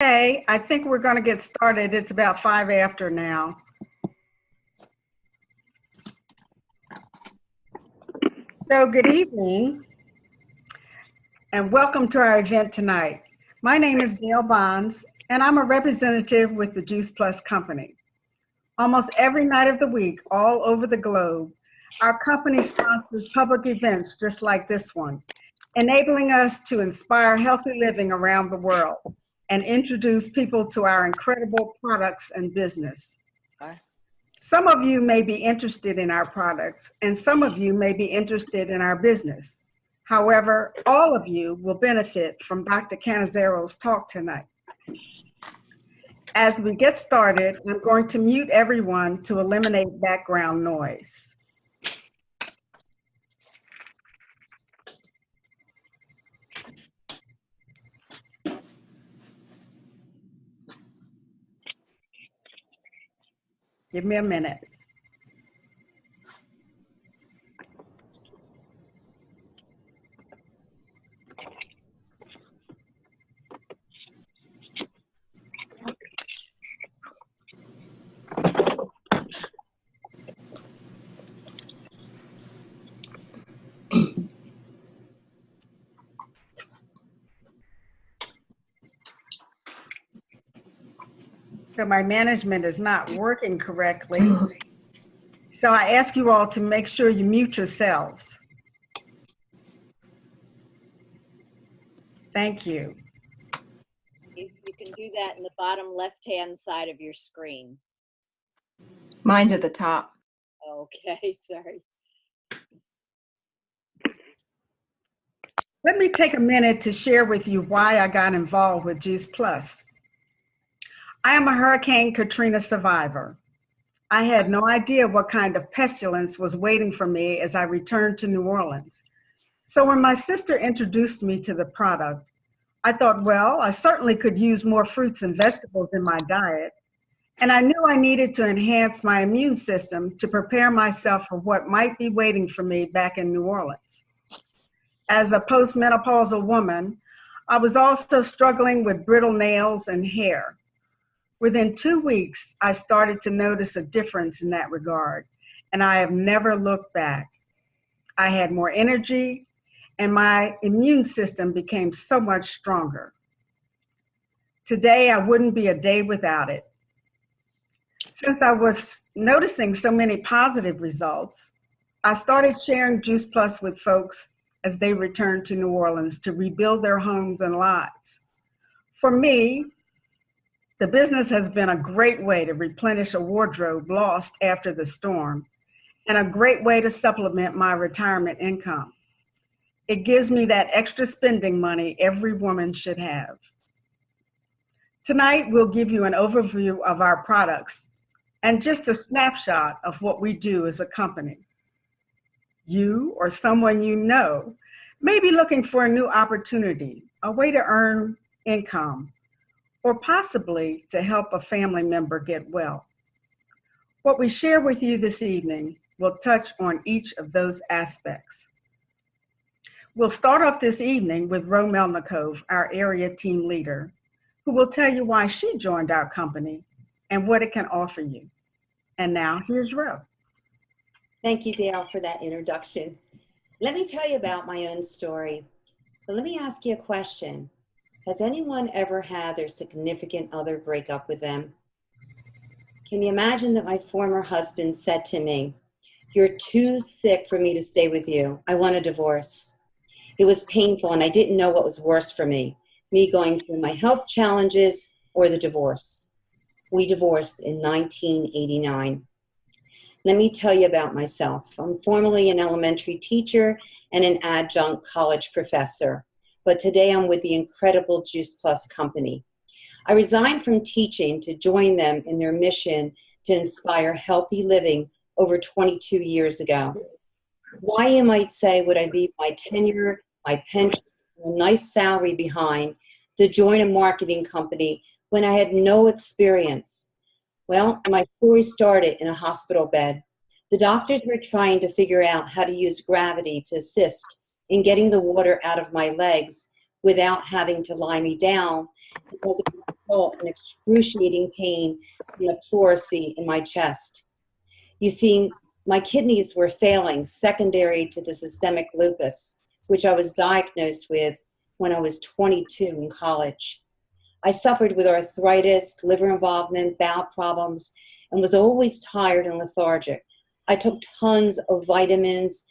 Okay, I think we're going to get started. It's about 5 after now. So good evening and welcome to our event tonight. My name is Gail Bonds and I'm a representative with the Juice Plus Company. Almost every night of the week, all over the globe, our company sponsors public events just like this one, enabling us to inspire healthy living around the world and introduce people to our incredible products and business. Some of you may be interested in our products and some of you may be interested in our business. However, all of you will benefit from Dr. Cannizzaro's talk tonight. As we get started, I'm going to mute everyone to eliminate background noise. Give me a minute. So my management is not working correctly. So I ask you all to make sure you mute yourselves. Thank you. You can do that in the bottom left-hand side of your screen. Mine's at the top. Okay, sorry. Let me take a minute to share with you why I got involved with Juice Plus. I am a Hurricane Katrina survivor. I had no idea what kind of pestilence was waiting for me as I returned to New Orleans. So when my sister introduced me to the product, I thought, well, I certainly could use more fruits and vegetables in my diet. And I knew I needed to enhance my immune system to prepare myself for what might be waiting for me back in New Orleans. As a postmenopausal woman, I was also struggling with brittle nails and hair. Within 2 weeks, I started to notice a difference in that regard, and I have never looked back. I had more energy, and my immune system became so much stronger. Today, I wouldn't be a day without it. Since I was noticing so many positive results, I started sharing Juice Plus with folks as they returned to New Orleans to rebuild their homes and lives. For me, the business has been a great way to replenish a wardrobe lost after the storm and a great way to supplement my retirement income. It gives me that extra spending money every woman should have. Tonight, we'll give you an overview of our products and just a snapshot of what we do as a company. You or someone you know may be looking for a new opportunity, a way to earn income, or possibly to help a family member get well. What we share with you this evening will touch on each of those aspects. We'll start off this evening with Ro Melnikov, our area team leader, who will tell you why she joined our company and what it can offer you. And now here's Ro. Thank you, Dale, for that introduction. Let me tell you about my own story. But let me ask you a question. Has anyone ever had their significant other break up with them? Can you imagine that my former husband said to me, "You're too sick for me to stay with you. I want a divorce." It was painful and I didn't know what was worse for me going through my health challenges or the divorce. We divorced in 1989. Let me tell you about myself. I'm formerly an elementary teacher and an adjunct college professor, but today I'm with the incredible Juice Plus company. I resigned from teaching to join them in their mission to inspire healthy living over 22 years ago. Why, you might say, would I leave my tenure, my pension, and a nice salary behind to join a marketing company when I had no experience? Well, my story started in a hospital bed. The doctors were trying to figure out how to use gravity to assist in getting the water out of my legs without having to lie me down because of felt an excruciating pain from the pleurisy in my chest. You see, my kidneys were failing secondary to the systemic lupus, which I was diagnosed with when I was 22 in college. I suffered with arthritis, liver involvement, bowel problems, and was always tired and lethargic. I took tons of vitamins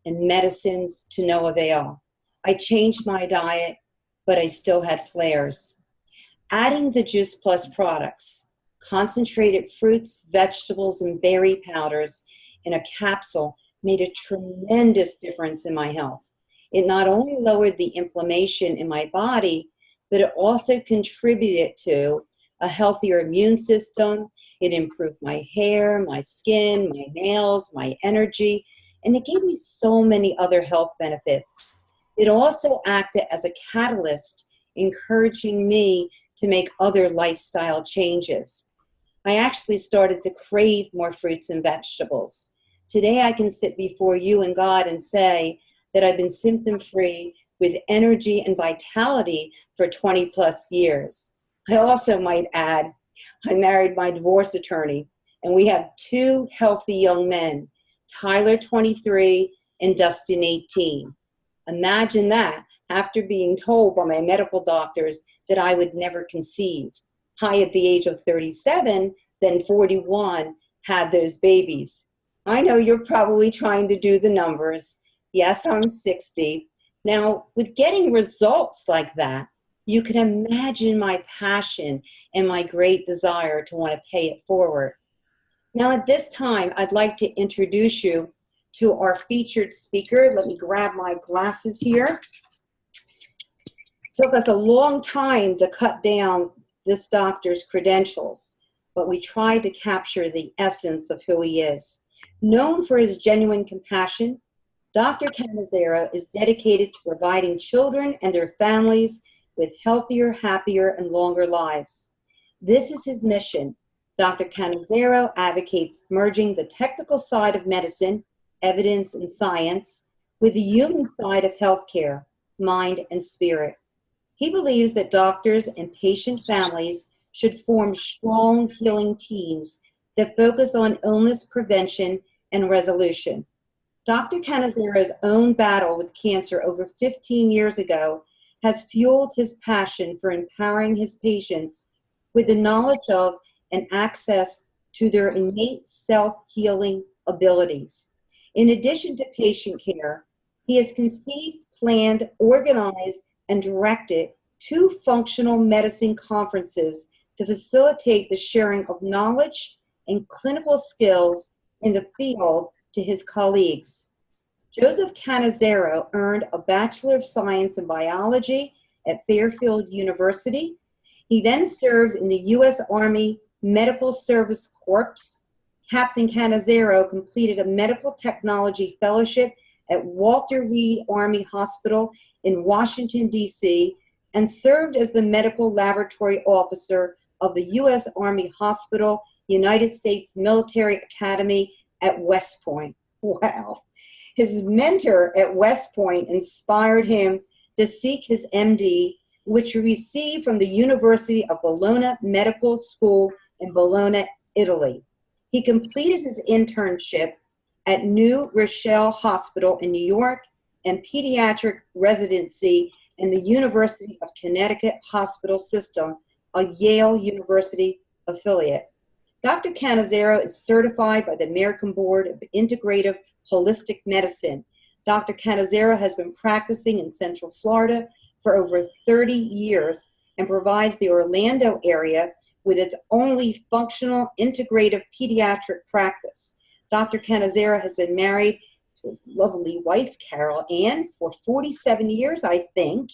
and medicines to no avail. I changed my diet, but I still had flares. Adding the Juice Plus products, concentrated fruits, vegetables, and berry powders in a capsule made a tremendous difference in my health. It not only lowered the inflammation in my body, but it also contributed to a healthier immune system. It improved my hair, my skin, my nails, my energy, and it gave me so many other health benefits. It also acted as a catalyst, encouraging me to make other lifestyle changes. I actually started to crave more fruits and vegetables. Today I can sit before you and God and say that I've been symptom-free with energy and vitality for 20 plus years. I also might add, I married my divorce attorney, and we have 2 healthy young men, Tyler 23 and Dustin 18. Imagine that after being told by my medical doctors that I would never conceive. I, at the age of 37, then 41, had those babies. I know you're probably trying to do the numbers. Yes, I'm 60. Now, with getting results like that, you can imagine my passion and my great desire to want to pay it forward. Now, at this time, I'd like to introduce you to our featured speaker. Let me grab my glasses here. It took us a long time to cut down this doctor's credentials, but we tried to capture the essence of who he is. Known for his genuine compassion, Dr. Cannizzaro is dedicated to providing children and their families with healthier, happier, and longer lives. This is his mission. Dr. Cannizzaro advocates merging the technical side of medicine, evidence, and science with the human side of healthcare, mind, and spirit. He believes that doctors and patient families should form strong healing teams that focus on illness prevention and resolution. Dr. Cannizzaro's own battle with cancer over 15 years ago has fueled his passion for empowering his patients with the knowledge of and access to their innate self-healing abilities. In addition to patient care, he has conceived, planned, organized, and directed 2 functional medicine conferences to facilitate the sharing of knowledge and clinical skills in the field to his colleagues. Joseph Cannizzaro earned a Bachelor of Science in Biology at Fairfield University. He then served in the U.S. Army Medical Service Corps. Captain Cannizzaro completed a medical technology fellowship at Walter Reed Army Hospital in Washington, D.C., and served as the medical laboratory officer of the U.S. Army Hospital, United States Military Academy at West Point. Wow. His mentor at West Point inspired him to seek his MD, which he received from the University of Bologna Medical School in Bologna, Italy. He completed his internship at New Rochelle Hospital in New York and pediatric residency in the University of Connecticut Hospital System, a Yale University affiliate. Dr. Cannizzaro is certified by the American Board of Integrative Holistic Medicine. Dr. Cannizzaro has been practicing in Central Florida for over 30 years and provides the Orlando area with its only functional integrative pediatric practice. Dr. Cannizzaro has been married to his lovely wife, Carol Ann, for 47 years, I think,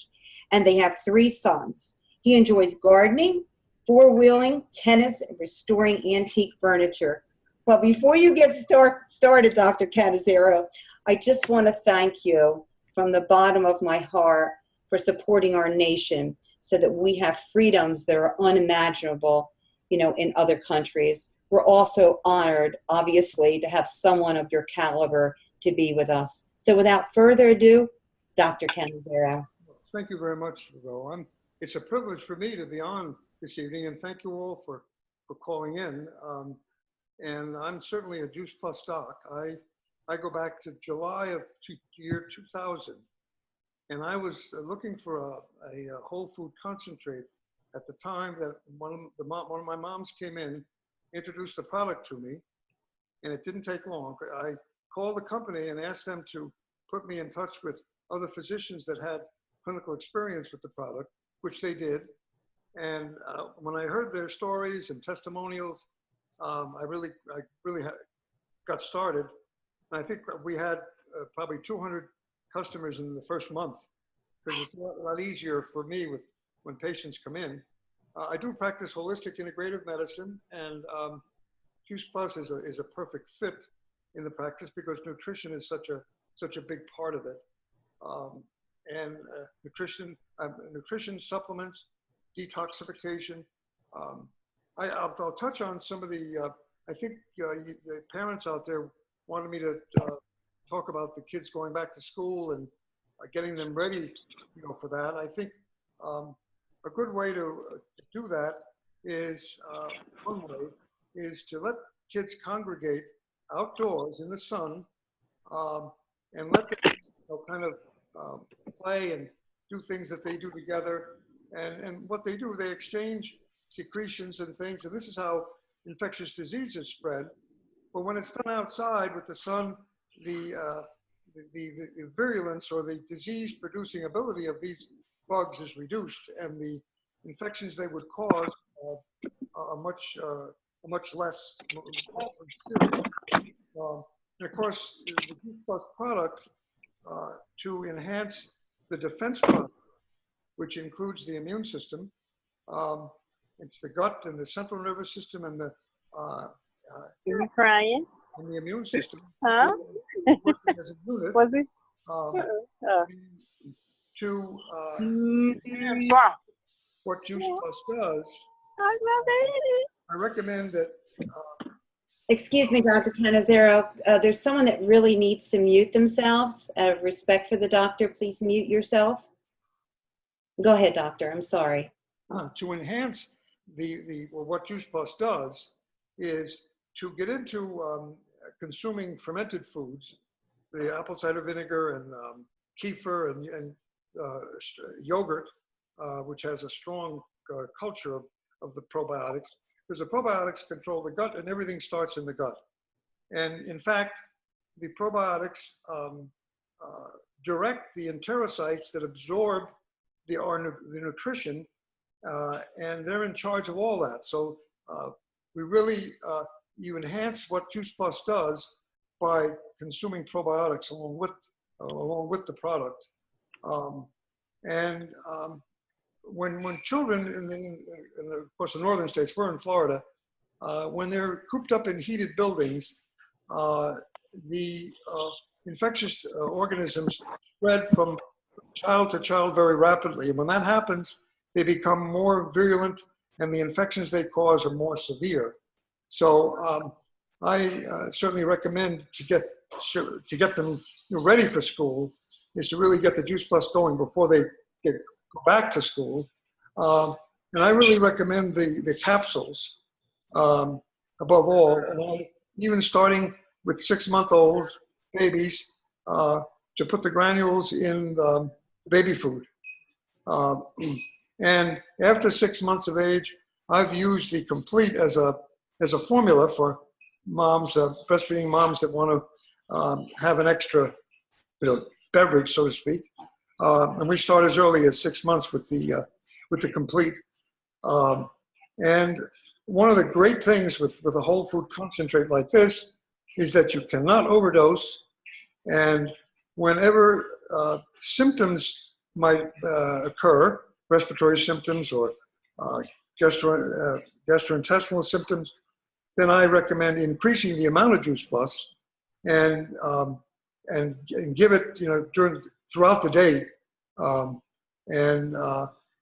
and they have 3 sons. He enjoys gardening, 4-wheeling, tennis, and restoring antique furniture. But before you get started, Dr. Cannizzaro, I just want to thank you from the bottom of my heart for supporting our nation so that we have freedoms that are unimaginable, in other countries. We're also honored, obviously, to have someone of your caliber to be with us. So without further ado, Dr. Cannizzaro. Thank you very much, Rowan. It's a privilege for me to be on this evening, and thank you all for calling in. And I'm certainly a Juice Plus doc. I go back to July of year 2000, and I was looking for a whole food concentrate at the time that one of my moms came in, introduced the product to me, and it didn't take long. I called the company and asked them to put me in touch with other physicians that had clinical experience with the product, which they did. And when I heard their stories and testimonials, I really got started. And I think we had probably 200 customers in the first month, because it's a lot easier for me when patients come in. I do practice holistic integrative medicine, and Juice Plus is a perfect fit in the practice because nutrition is such a big part of it. And nutrition supplements, detoxification. I'll touch on some of the, I think the parents out there wanted me to talk about the kids going back to school and getting them ready, for that. I think a good way to do that is, one way is to let kids congregate outdoors in the sun, and let them kind of play and do things that they do together. And what they do, they exchange secretions and things, and this is how infectious diseases spread. But when it's done outside with the sun, the virulence or the disease-producing ability of these bugs is reduced, and the infections they would cause are much less serious. And of course, the Juice Plus product to enhance the defense process, which includes the immune system. It's the gut and the central nervous system and the You crying? and the immune system. Huh? Working as a unit. Was it? To enhance what Juice Plus does. I love it. I recommend that. Excuse me, Dr. Cannizzaro. There's someone that really needs to mute themselves. Out of respect for the doctor, please mute yourself. Go ahead, doctor. I'm sorry. To enhance what Juice Plus does is to get into consuming fermented foods, the apple cider vinegar and kefir and yogurt, which has a strong culture of the probiotics, because the probiotics control the gut and everything starts in the gut. And in fact, the probiotics direct the enterocytes that absorb the nutrition, and they're in charge of all that. So we really, you enhance what Juice Plus does by consuming probiotics along with the product. When children, in of course the northern states, we're in Florida, when they're cooped up in heated buildings, the infectious organisms spread from child to child very rapidly. And when that happens, they become more virulent and the infections they cause are more severe. So I certainly recommend to get them ready for school is to really get the Juice Plus going before they go back to school. And I really recommend the capsules above all. And even starting with 6-month-old babies to put the granules in the baby food. And after 6 months of age, I've used the complete as a formula for moms, breastfeeding moms that want to have an extra beverage, so to speak. And we start as early as 6 months with the complete. And one of the great things with a whole food concentrate like this is that you cannot overdose. And whenever symptoms might occur, respiratory symptoms or gastrointestinal symptoms, then I recommend increasing the amount of Juice Plus and give it throughout the day.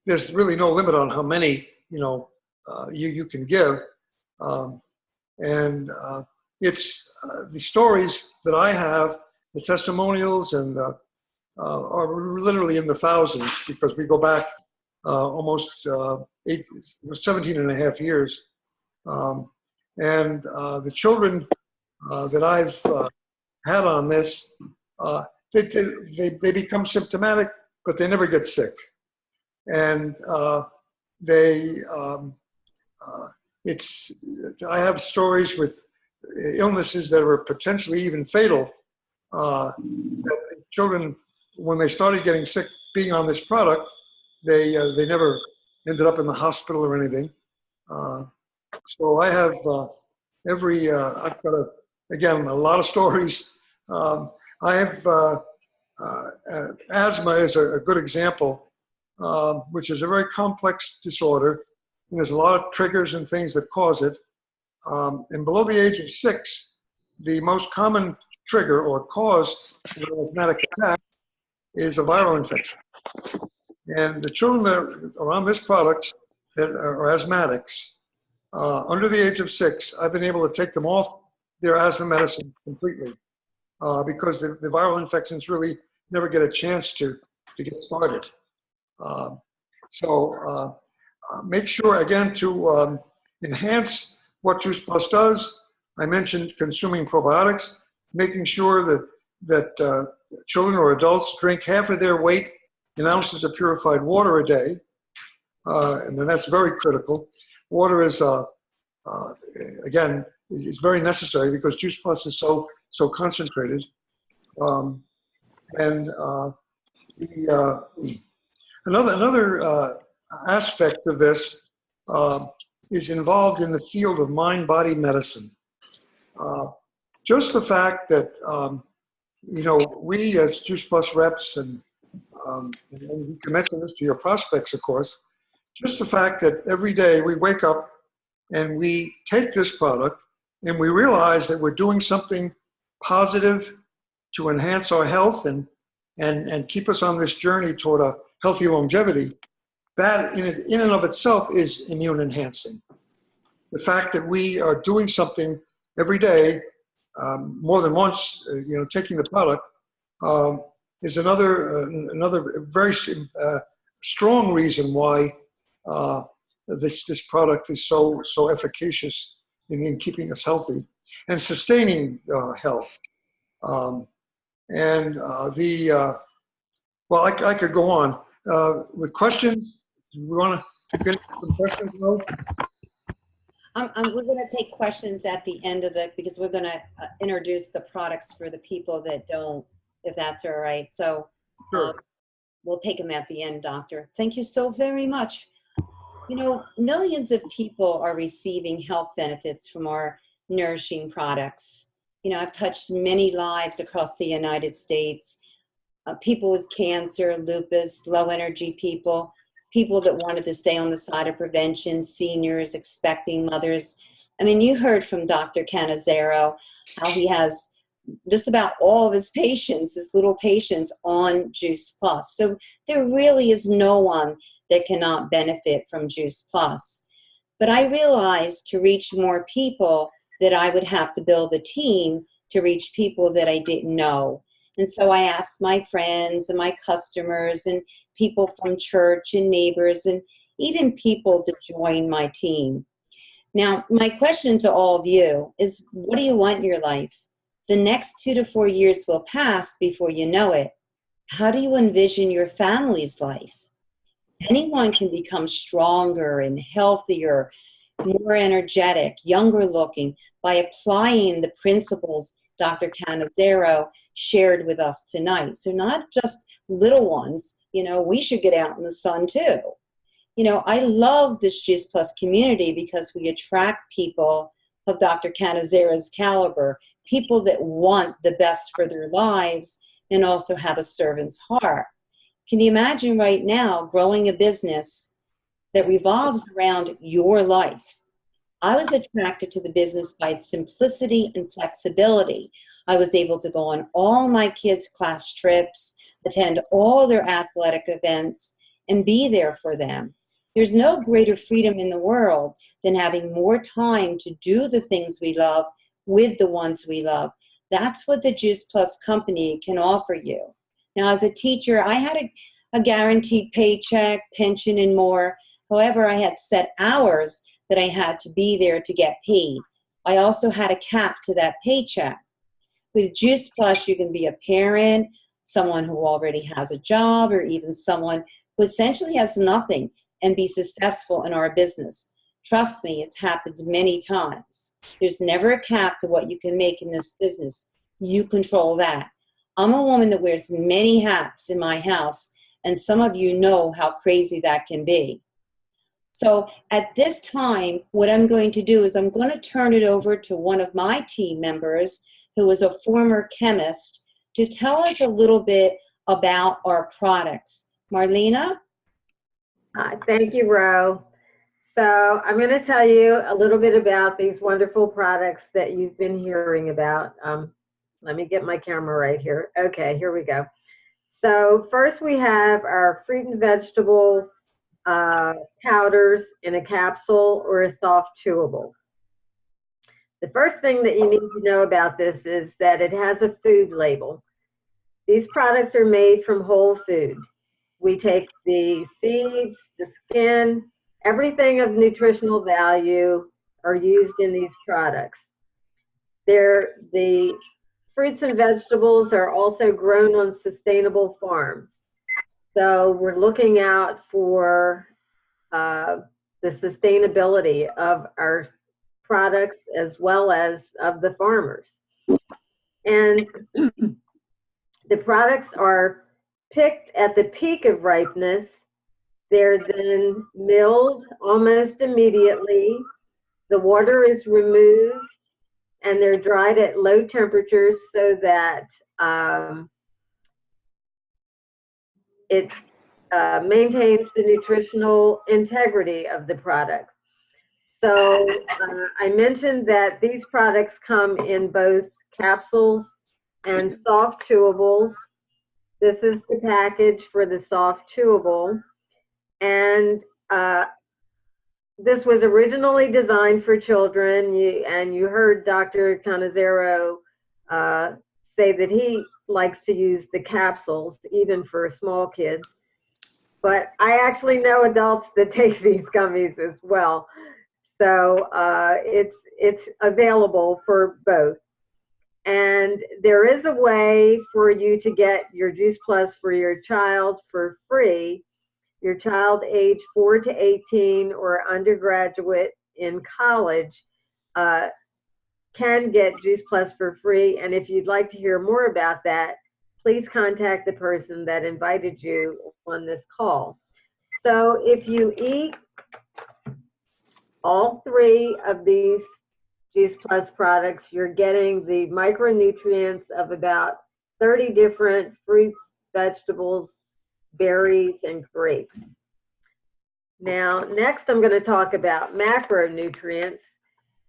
There's really no limit on how many you can give. It's the stories that I have, the testimonials, and are literally in the thousands because we go back almost 17 and a half years. And the children that I've had on this, they become symptomatic, but they never get sick. And I have stories with illnesses that were potentially even fatal, that the children, when they started getting sick being on this product, they never ended up in the hospital or anything. So I have I've got again, a lot of stories. I have asthma is a good example, which is a very complex disorder. And there's a lot of triggers and things that cause it. And below the age of 6, the most common trigger or cause of an asthmatic attack is a viral infection. And the children that are on this product that are asthmatics, under the age of 6, I've been able to take them off their asthma medicine completely, because the viral infections really never get a chance to get started. So make sure, again, to enhance what Juice Plus does. I mentioned consuming probiotics, making sure that children or adults drink half of their weight in ounces of purified water a day, and then that's very critical. Water is, again, is very necessary because Juice Plus is so concentrated. Another aspect of this is involved in the field of mind-body medicine. Just the fact that, we as Juice Plus reps, and you can mention this to your prospects, of course, just the fact that every day we wake up and we take this product and we realize that we're doing something positive to enhance our health and keep us on this journey toward a healthy longevity, that in and of itself is immune enhancing. The fact that we are doing something every day, more than once, taking the product, is another very strong reason why this product is so efficacious in keeping us healthy and sustaining health. Well, I could go on with questions. Do we want to get some questions, Mo? We're going to take questions at the end of because we're going to introduce the products for the people that don't, if that's all right. So Sure. We'll take them at the end, Doctor. Thank you so very much. Millions of people are receiving health benefits from our nourishing products. I've touched many lives across the United States. People with cancer, lupus, low energy people that wanted to stay on the side of prevention, seniors, expecting mothers. I mean, you heard from Dr. Cannizzaro how he has just about all of his patients, his little patients, on Juice Plus. So there really is no one that cannot benefit from Juice Plus. But I realized to reach more people that I would have to build a team to reach people that I didn't know. And so I asked my friends and my customers and people from church and neighbors and even people to join my team. Now, my question to all of you is, what do you want in your life? The next 2 to 4 years will pass before you know it. How do you envision your family's life? Anyone can become stronger and healthier, more energetic, younger looking by applying the principles Dr. Cannizzaro shared with us tonight. So not just little ones, we should get out in the sun too. I love this Juice Plus community because we attract people of Dr. Cannizzaro's caliber, people that want the best for their lives and also have a servant's heart. Can you imagine right now growing a business that revolves around your life? I was attracted to the business by its simplicity and flexibility. I was able to go on all my kids' class trips, attend all their athletic events, and be there for them. There's no greater freedom in the world than having more time to do the things we love with the ones we love. That's what the Juice Plus company can offer you. Now, as a teacher, I had a guaranteed paycheck, pension, and more. However, I had set hours that I had to be there to get paid. I also had a cap to that paycheck. With Juice Plus, you can be a parent, someone who already has a job, or even someone who essentially has nothing and be successful in our business. Trust me, it's happened many times. There's never a cap to what you can make in this business. You control that. I'm a woman that wears many hats in my house, and some of you know how crazy that can be. So at this time, what I'm going to do is I'm going to turn it over to one of my team members who is a former chemist to tell us a little bit about our products. Marlena? Thank you, Ro. So I'm going to tell you a little bit about these wonderful products that you've been hearing about. Let me get my camera right here. Okay, here we go. So first we have our fruit and vegetable powders in a capsule or a soft chewable. The first thing that you need to know about this is that it has a food label. These products are made from whole food. We take the seeds, the skin, everything of nutritional value are used in these products. The fruits and vegetables are also grown on sustainable farms. So we're looking out for the sustainability of our products as well as of the farmers. And the products are picked at the peak of ripeness. They're then milled almost immediately. The water is removed and they're dried at low temperatures so that it maintains the nutritional integrity of the product. So I mentioned that these products come in both capsules and soft chewables. This is the package for the soft chewable. And this was originally designed for children, and you heard Dr. Cannizzaro say that he likes to use the capsules, even for small kids. But I actually know adults that take these gummies as well. So it's available for both. And there is a way for you to get your Juice Plus for your child for free. Your child age 4 to 18 or undergraduate in college can get Juice Plus for free. And if you'd like to hear more about that, please contact the person that invited you on this call. So if you eat all 3 of these Juice Plus products, you're getting the micronutrients of about 30 different fruits, vegetables, berries, and grapes. Now, next I'm going to talk about macronutrients.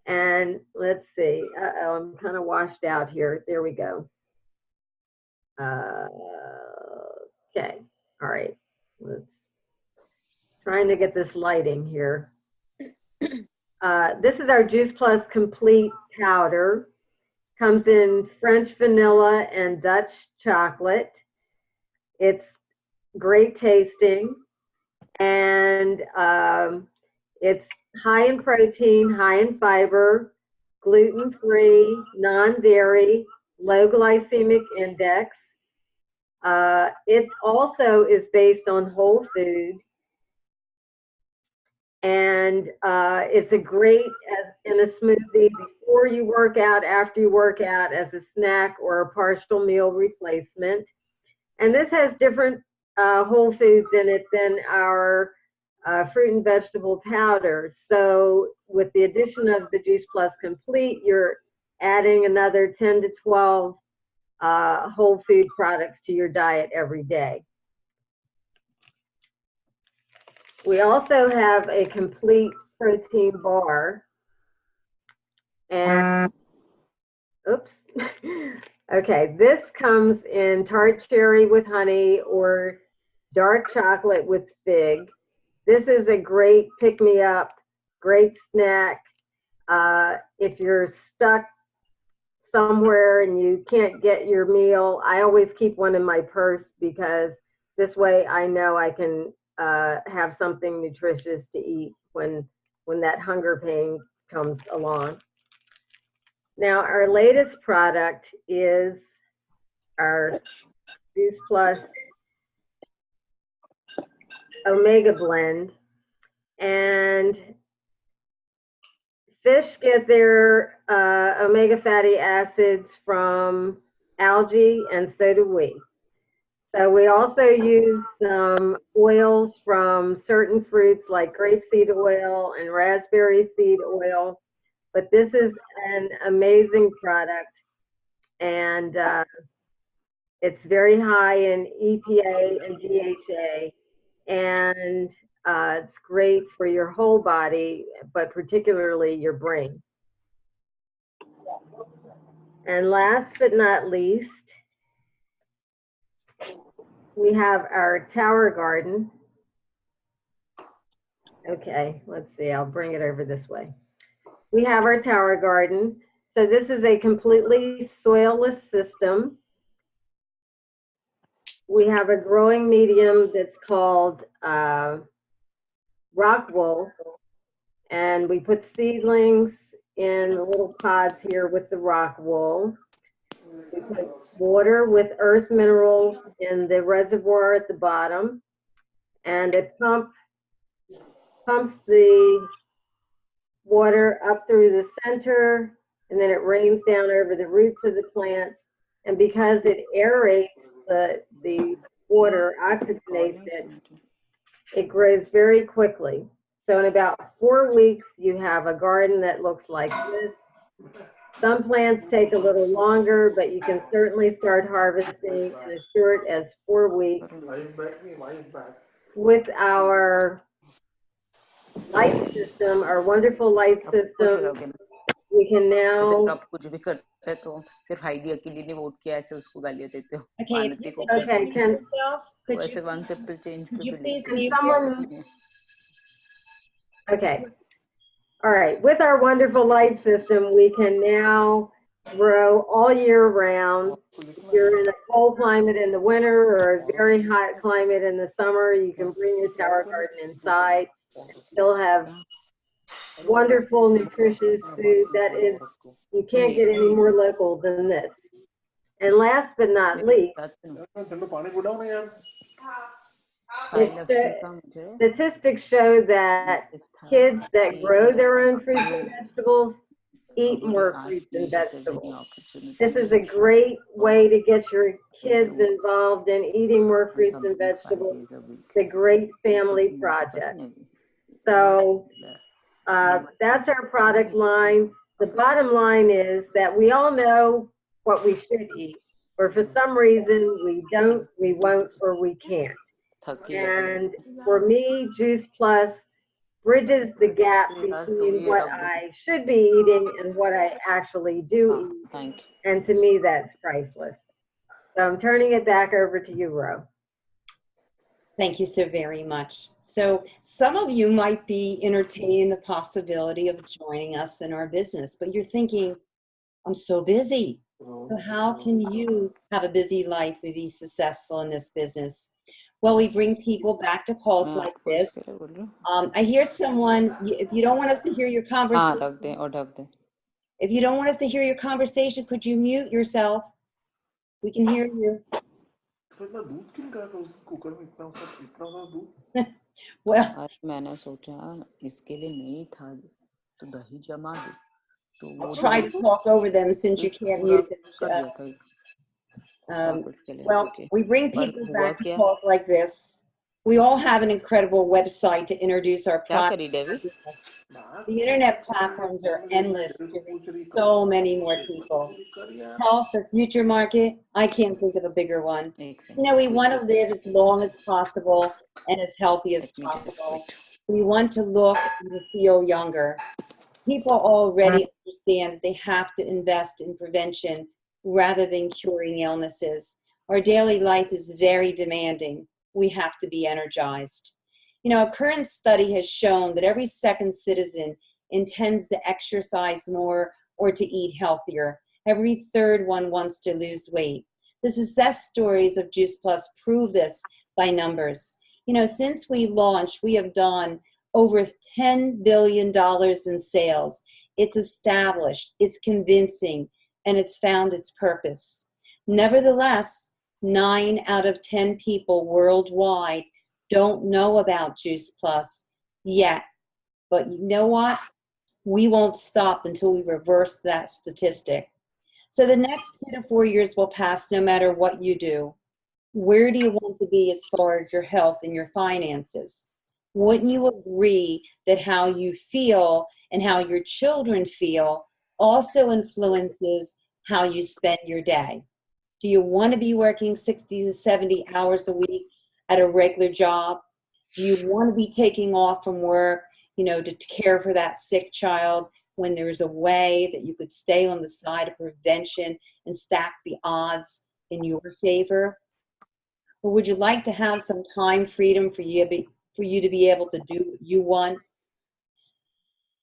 And let's see, uh-oh, I'm kind of washed out here. There we go. Okay, all right. Trying to get this lighting here. This is our Juice Plus Complete Powder. Comes in French vanilla and Dutch chocolate. It's great tasting, and it's high in protein, high in fiber, gluten-free, non-dairy, low glycemic index. It also is based on whole food, and it's a great in a smoothie before you work out, after you work out, as a snack or a partial meal replacement. And this has different whole foods in it than our fruit and vegetable powders. So with the addition of the Juice Plus Complete, you're adding another 10 to 12 whole food products to your diet every day. We also have a complete protein bar. And, oops. Okay, this comes in tart cherry with honey or dark chocolate with fig. This is a great pick-me-up, great snack. If you're stuck somewhere and you can't get your meal, I always keep one in my purse because This way I know I can have something nutritious to eat when that hunger pain comes along. Now, our latest product is our Juice Plus Omega Blend. And fish get their omega fatty acids from algae, and so do we. So we also use some oils from certain fruits like grapeseed oil and raspberry seed oil. But this is an amazing product, and it's very high in EPA and DHA, and it's great for your whole body, but particularly your brain. And last but not least, we have our Tower Garden. Okay, let's see, I'll bring it over this way. We have our Tower Garden. So this is a completely soilless system. We have a growing medium that's called rock wool, and we put seedlings in little pods here with the rock wool. We put water with earth minerals in the reservoir at the bottom, and it pumps the water up through the center, and then it rains down over the roots of the plants. And because it aerates the water, oxygenates it, it grows very quickly. So in about 4 weeks, you have a garden that looks like this. Some plants take a little longer, but you can certainly start harvesting in as short as 4 weeks. With our light system, our wonderful light system, we can now. Okay, Can you please mute someone? Okay. All right. With our wonderful light system, we can now grow all year round. If you're in a cold climate in the winter or a very hot climate in the summer, you can bring your Tower Garden inside. You'll have wonderful, nutritious food that is, you can't get any more local than this. And last but not least, statistics show that kids that grow their own fruits and vegetables eat more fruits and vegetables. This is a great way to get your kids involved in eating more fruits and vegetables. It's a great family project. So that's our product line. The bottom line is that we all know what we should eat, or for some reason we don't, we won't, or we can't. And for me, Juice Plus bridges the gap between what I should be eating and what I actually do eat. And to me, that's priceless. So I'm turning it back over to you, Ro. Thank you so very much. So some of you might be entertaining the possibility of joining us in our business, but you're thinking, I'm so busy. So how can you have a busy life and be successful in this business? Well, we bring people back to calls like this. I hear someone, if you don't want us to hear your conversation, if you don't want us to hear your conversation, could you mute yourself? We can hear you. Well, I'll try to talk over them since you can't mute them. Well, we bring people back to calls like this. We all have an incredible website to introduce our product. The internet platforms are endless to reach so many more people. Health, the future market, I can't think of a bigger one. You know, we want to live as long as possible and as healthy as possible. We want to look and feel younger. People already understand they have to invest in prevention rather than curing illnesses. Our daily life is very demanding. We have to be energized. You know, a current study has shown that every second citizen intends to exercise more or to eat healthier. Every third one wants to lose weight. The success stories of Juice Plus prove this by numbers. You know, since we launched, we have done over $10 billion in sales. It's established, it's convincing, and it's found its purpose. Nevertheless, 9 out of 10 people worldwide don't know about Juice Plus yet. But you know what? We won't stop until we reverse that statistic. So the next 2 to 4 years will pass no matter what you do. Where do you want to be as far as your health and your finances? Wouldn't you agree that how you feel and how your children feel also influences how you spend your day? Do you want to be working 60 to 70 hours a week at a regular job? Do you want to be taking off from work, you know, to care for that sick child when there's a way that you could stay on the side of prevention and stack the odds in your favor? Or would you like to have some time freedom for you to be able to do what you want?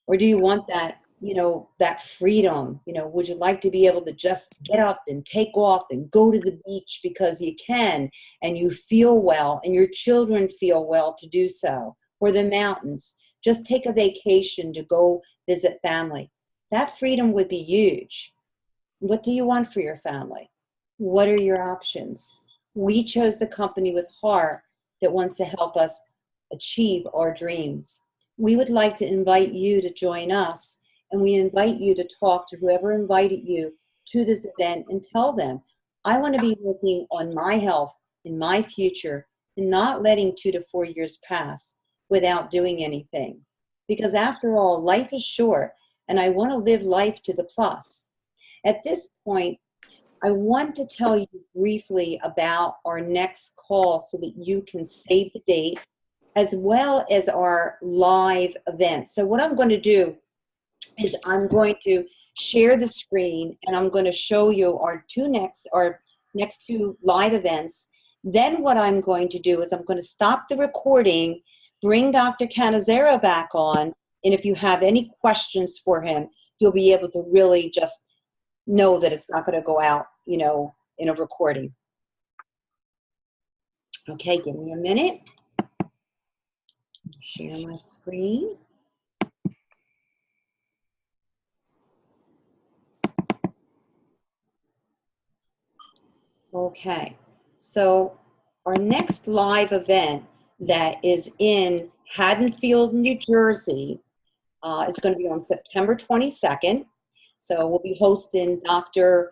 Or do you want that, you know, that freedom? You know, would you like to be able to just get up and take off and go to the beach because you can and you feel well and your children feel well to do so? Or the mountains? Just take a vacation to go visit family. That freedom would be huge. What do you want for your family? What are your options? We chose the company with heart that wants to help us achieve our dreams. We would like to invite you to join us, and we invite you to talk to whoever invited you to this event and tell them, I want to be working on my health and my future and not letting 2 to 4 years pass without doing anything. Because after all, life is short, and I want to live life to the plus. At this point, I want to tell you briefly about our next call so that you can save the date, as well as our live event. So what I'm going to do is I'm going to share the screen, and I'm going to show you our next two live events. Then what I'm going to do is I'm going to stop the recording, bring Dr. Cannizzaro back on, and if you have any questions for him, you'll be able to really just know that it's not going to go out, you know, in a recording. Okay, give me a minute. Share my screen. Okay, so our next live event that is in Haddonfield, New Jersey is going to be on September 22nd. So we'll be hosting Dr.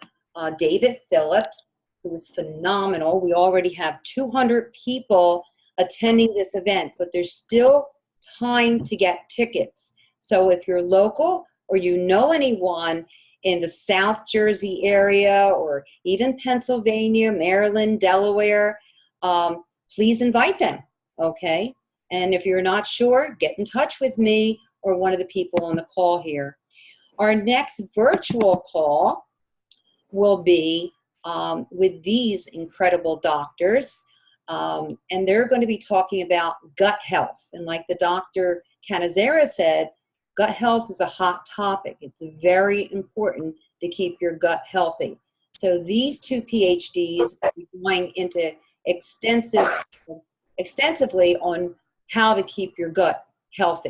David Phillips, who is phenomenal. We already have 200 people attending this event, but there's still time to get tickets. So if you're local or you know anyone in the South Jersey area or even Pennsylvania, Maryland, Delaware, please invite them, okay? And if you're not sure, get in touch with me or one of the people on the call here. Our next virtual call will be with these incredible doctors, and they're going to be talking about gut health. And like the Dr. Cannizzaro said, gut health is a hot topic. It's very important to keep your gut healthy. So these two PhDs will be going into extensively on how to keep your gut healthy.